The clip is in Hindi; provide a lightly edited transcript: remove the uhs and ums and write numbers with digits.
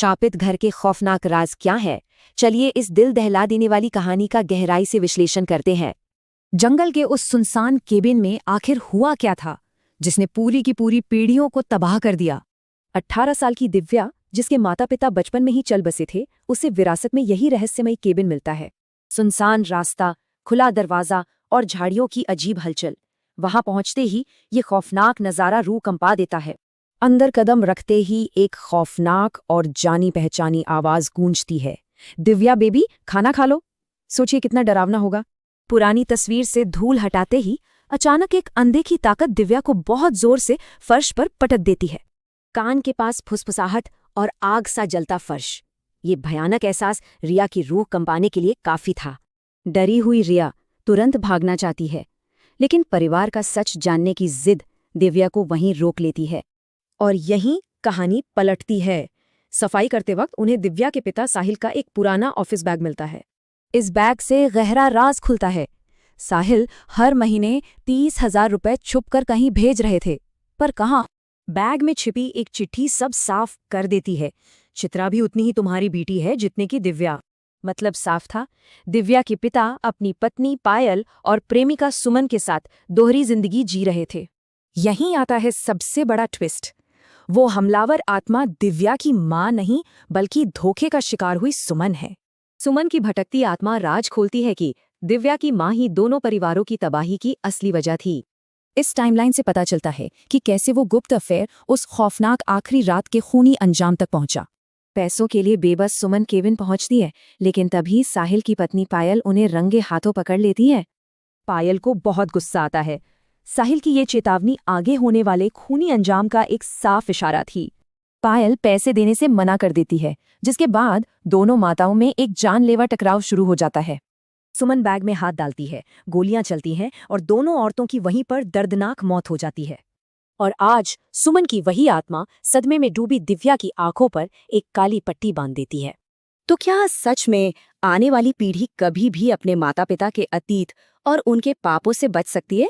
शापित घर के खौफनाक राज क्या है? चलिए इस दिल दहला देने वाली कहानी का गहराई से विश्लेषण करते हैं। जंगल के उस सुनसान केबिन में आखिर हुआ क्या था जिसने पूरी की पूरी पीढ़ियों को तबाह कर दिया? 18 साल की दिव्या, जिसके माता पिता बचपन में ही चल बसे थे, उसे विरासत में यही रहस्यमयी केबिन मिलता है। सुनसान रास्ता, खुला दरवाजा और झाड़ियों की अजीब हलचल। वहां पहुंचते ही ये खौफनाक नजारा रूह कंपा देता है। अंदर कदम रखते ही एक खौफनाक और जानी पहचानी आवाज गूंजती है, दिव्या बेबी, खाना खा लो। सोचिए कितना डरावना होगा। पुरानी तस्वीर से धूल हटाते ही अचानक एक अनदेखी ताकत दिव्या को बहुत जोर से फर्श पर पटक देती है। कान के पास फुसफुसाहट और आग सा जलता फर्श। ये भयानक एहसास रिया की रूह कंपाने के लिए काफी था। डरी हुई रिया तुरंत भागना चाहती है, लेकिन परिवार का सच जानने की जिद दिव्या को वहीं रोक लेती है। और यहीं कहानी पलटती है। सफाई करते वक्त उन्हें दिव्या के पिता साहिल का एक पुराना ऑफिस बैग मिलता है। इस बैग से गहरा राज खुलता है। साहिल हर महीने 30,000 रुपए छुपकर कहीं भेज रहे थे, पर कहाँ? बैग में छिपी एक चिट्ठी सब साफ कर देती है। चित्रा भी उतनी ही तुम्हारी बेटी है जितने की दिव्या। मतलब साफ था, दिव्या के पिता अपनी पत्नी पायल और प्रेमिका सुमन के साथ दोहरी जिंदगी जी रहे थे। यहीं आता है सबसे बड़ा ट्विस्ट। वो हमलावर आत्मा दिव्या की मां नहीं, बल्कि धोखे का शिकार हुई सुमन है। सुमन की भटकती आत्मा राज खोलती है कि दिव्या की मां ही दोनों परिवारों की तबाही की असली वजह थी। इस टाइमलाइन से पता चलता है कि कैसे वो गुप्त अफेयर उस खौफनाक आखिरी रात के खूनी अंजाम तक पहुंचा। पैसों के लिए बेबस सुमन केबिन पहुंचती है, लेकिन तभी साहिल की पत्नी पायल उन्हें रंगे हाथों पकड़ लेती है। पायल को बहुत गुस्सा आता है। साहिल की ये चेतावनी आगे होने वाले खूनी अंजाम का एक साफ इशारा थी। पायल पैसे देने से मना कर देती है, जिसके बाद दोनों माताओं में एक जानलेवा टकराव शुरू हो जाता है। सुमन बैग में हाथ डालती है, गोलियां चलती हैं और दोनों औरतों की वहीं पर दर्दनाक मौत हो जाती है। और आज सुमन की वही आत्मा सदमे में डूबी दिव्या की आंखों पर एक काली पट्टी बांध देती है। तो क्या सच में आने वाली पीढ़ी कभी भी अपने माता पिता के अतीत और उनके पापों से बच सकती है?